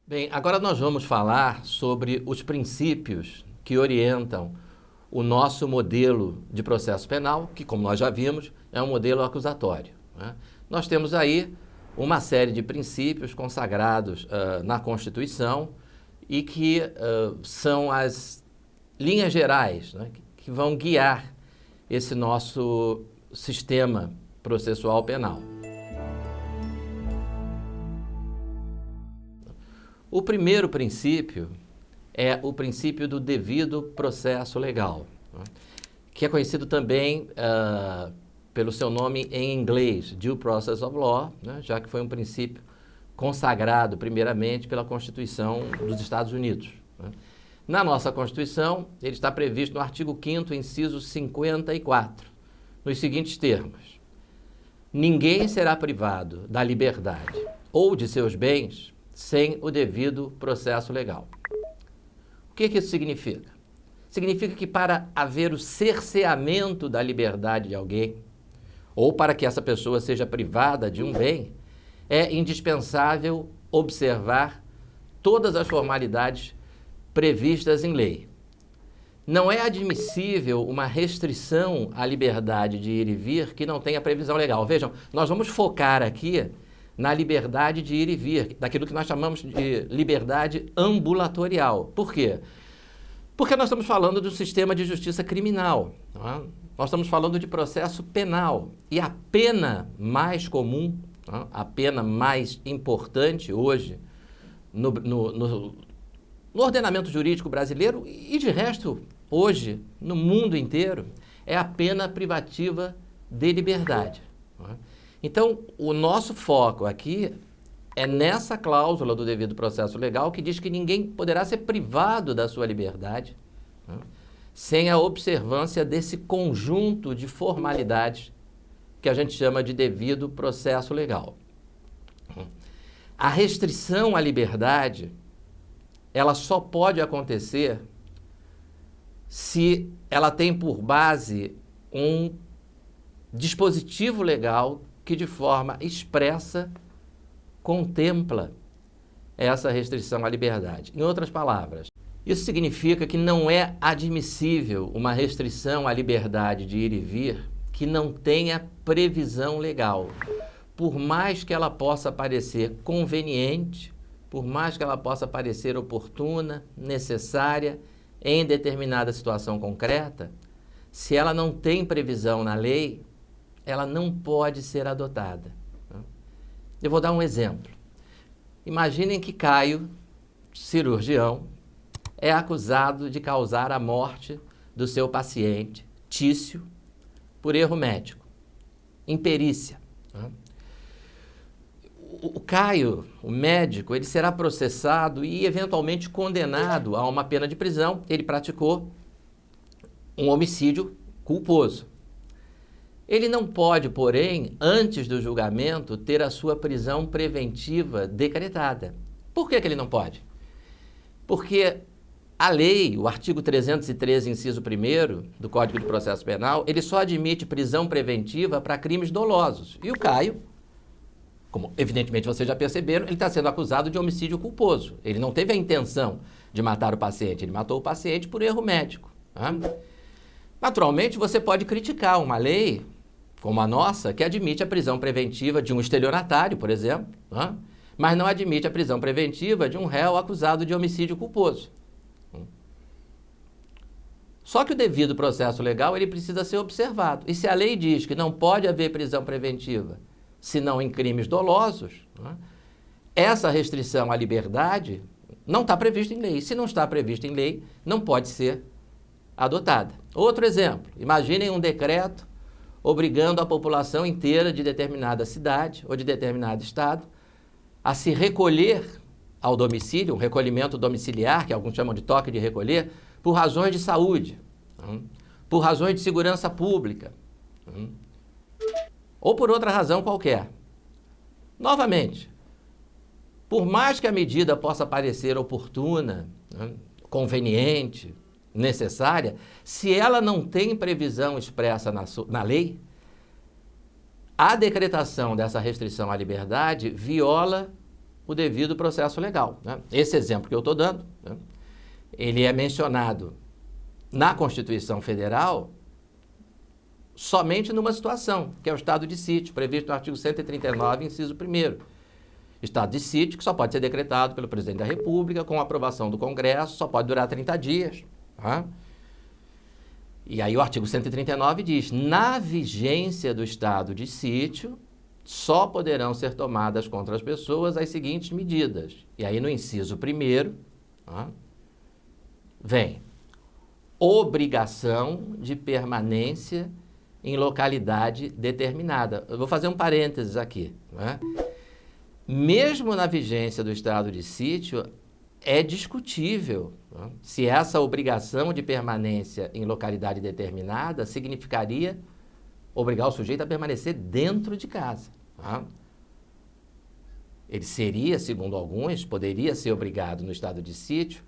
Bem, agora nós vamos falar sobre os princípios que orientam o nosso modelo de processo penal, que, como nós já vimos, é um modelo acusatório, né? Nós temos aí uma série de princípios consagrados na Constituição e que são as linhas gerais, né, que vão guiar esse nosso sistema processual penal. O primeiro princípio é o princípio do devido processo legal, né, que é conhecido também pelo seu nome em inglês, Due Process of Law, né, já que foi um princípio consagrado primeiramente pela Constituição dos Estados Unidos, né. Na nossa Constituição, ele está previsto no artigo 5º, inciso 54, nos seguintes termos: ninguém será privado da liberdade ou de seus bens sem o devido processo legal. O que isso significa? Significa que para haver o cerceamento da liberdade de alguém, ou para que essa pessoa seja privada de um bem, é indispensável observar todas as formalidades previstas em lei. Não é admissível uma restrição à liberdade de ir e vir que não tenha previsão legal. Vejam, nós vamos focar aqui na liberdade de ir e vir, daquilo que nós chamamos de liberdade ambulatorial. Por quê? Porque nós estamos falando do sistema de justiça criminal, não é? Nós estamos falando de processo penal. E a pena mais comum, não é? A pena mais importante hoje no ordenamento jurídico brasileiro e, de resto, hoje, no mundo inteiro, é a pena privativa de liberdade, não é? Então, o nosso foco aqui é nessa cláusula do devido processo legal que diz que ninguém poderá ser privado da sua liberdade, né, sem a observância desse conjunto de formalidades que a gente chama de devido processo legal. A restrição à liberdade, ela só pode acontecer se ela tem por base um dispositivo legal que de forma expressa contempla essa restrição à liberdade. Em outras palavras, isso significa que não é admissível uma restrição à liberdade de ir e vir que não tenha previsão legal. Por mais que ela possa parecer conveniente, por mais que ela possa parecer oportuna, necessária, em determinada situação concreta, se ela não tem previsão na lei, ela não pode ser adotada. Eu vou dar um exemplo. Imaginem que Caio, cirurgião, é acusado de causar a morte do seu paciente, Tício, por erro médico, imperícia. O Caio, o médico, ele será processado e eventualmente condenado a uma pena de prisão. Ele praticou um homicídio culposo. Ele não pode, porém, antes do julgamento, ter a sua prisão preventiva decretada. Por que ele não pode? Porque a lei, o artigo 313, inciso 1º do Código de Processo Penal, ele só admite prisão preventiva para crimes dolosos. E o Caio, como evidentemente vocês já perceberam, ele está sendo acusado de homicídio culposo. Ele não teve a intenção de matar o paciente, ele matou o paciente por erro médico, né? Naturalmente, você pode criticar uma lei como a nossa, que admite a prisão preventiva de um estelionatário, por exemplo, né? Mas não admite a prisão preventiva de um réu acusado de homicídio culposo. Só que o devido processo legal, ele precisa ser observado. E se a lei diz que não pode haver prisão preventiva, senão em crimes dolosos, né, essa restrição à liberdade não está prevista em lei. Se não está prevista em lei, não pode ser adotada. Outro exemplo, imaginem um decreto obrigando a população inteira de determinada cidade ou de determinado estado a se recolher ao domicílio, um recolhimento domiciliar, que alguns chamam de toque de recolher, por razões de saúde, por razões de segurança pública, ou por outra razão qualquer. Novamente, por mais que a medida possa parecer oportuna, conveniente, necessária, se ela não tem previsão expressa na lei, a decretação dessa restrição à liberdade viola o devido processo legal, né? Esse exemplo que eu estou dando, né, ele é mencionado na Constituição Federal somente numa situação, que é o estado de sítio, previsto no artigo 139, inciso 1º. Estado de sítio que só pode ser decretado pelo presidente da República, com aprovação do Congresso, só pode durar 30 dias. Tá? E aí o artigo 139 diz, na vigência do estado de sítio, só poderão ser tomadas contra as pessoas as seguintes medidas. E aí no inciso 1º, tá? Vem obrigação de permanência em localidade determinada. Eu vou fazer um parênteses aqui, né? Mesmo na vigência do estado de sítio, é discutível, né, se essa obrigação de permanência em localidade determinada significaria obrigar o sujeito a permanecer dentro de casa. Tá? Ele seria, segundo alguns, poderia ser obrigado no estado de sítio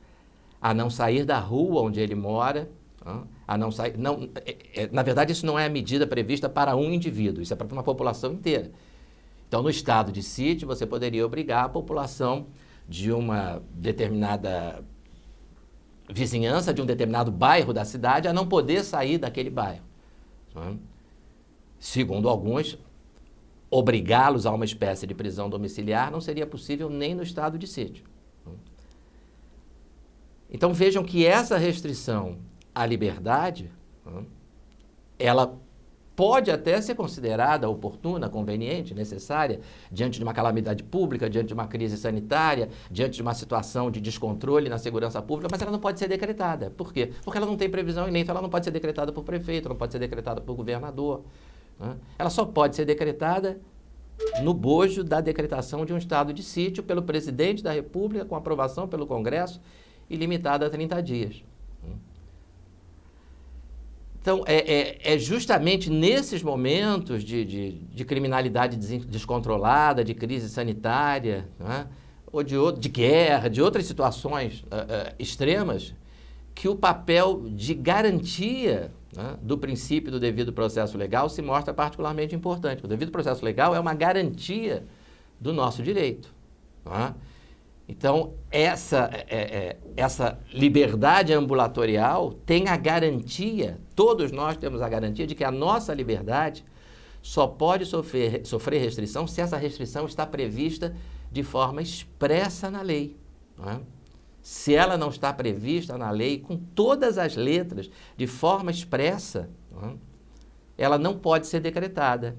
a não sair da rua onde ele mora, tá? A não sair. Não, na verdade, isso não é a medida prevista para um indivíduo, isso é para uma população inteira. Então, no estado de sítio, você poderia obrigar a população de uma determinada vizinhança, de um determinado bairro da cidade, a não poder sair daquele bairro. Tá? Segundo alguns, obrigá-los a uma espécie de prisão domiciliar não seria possível nem no estado de sítio. Então, vejam que essa restrição à liberdade, ela pode até ser considerada oportuna, conveniente, necessária, diante de uma calamidade pública, diante de uma crise sanitária, diante de uma situação de descontrole na segurança pública, mas ela não pode ser decretada. Por quê? Porque ela não tem previsão em lei, então ela não pode ser decretada por prefeito, não pode ser decretada por governador. Né? Ela só pode ser decretada no bojo da decretação de um estado de sítio pelo presidente da República, com aprovação pelo Congresso e limitada a 30 dias. Então, é justamente nesses momentos de criminalidade descontrolada, de crise sanitária, né, ou de guerra, de outras situações extremas, que o papel de garantia, né, do princípio do devido processo legal se mostra particularmente importante. O devido processo legal é uma garantia do nosso direito. Né? Então, essa liberdade ambulatorial tem a garantia, todos nós temos a garantia de que a nossa liberdade só pode sofrer restrição se essa restrição está prevista de forma expressa na lei. Não é? Se ela não está prevista na lei, com todas as letras, de forma expressa, não é? Ela não pode ser decretada,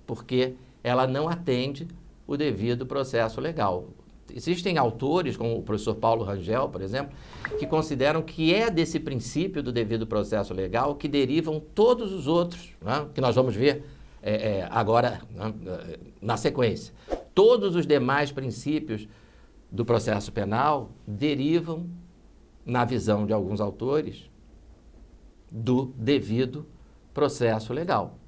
porque ela não atende o devido processo legal. Existem autores, como o professor Paulo Rangel, por exemplo, que consideram que é desse princípio do devido processo legal que derivam todos os outros, né, que nós vamos ver agora, né, na sequência. Todos os demais princípios do processo penal derivam, na visão de alguns autores, do devido processo legal.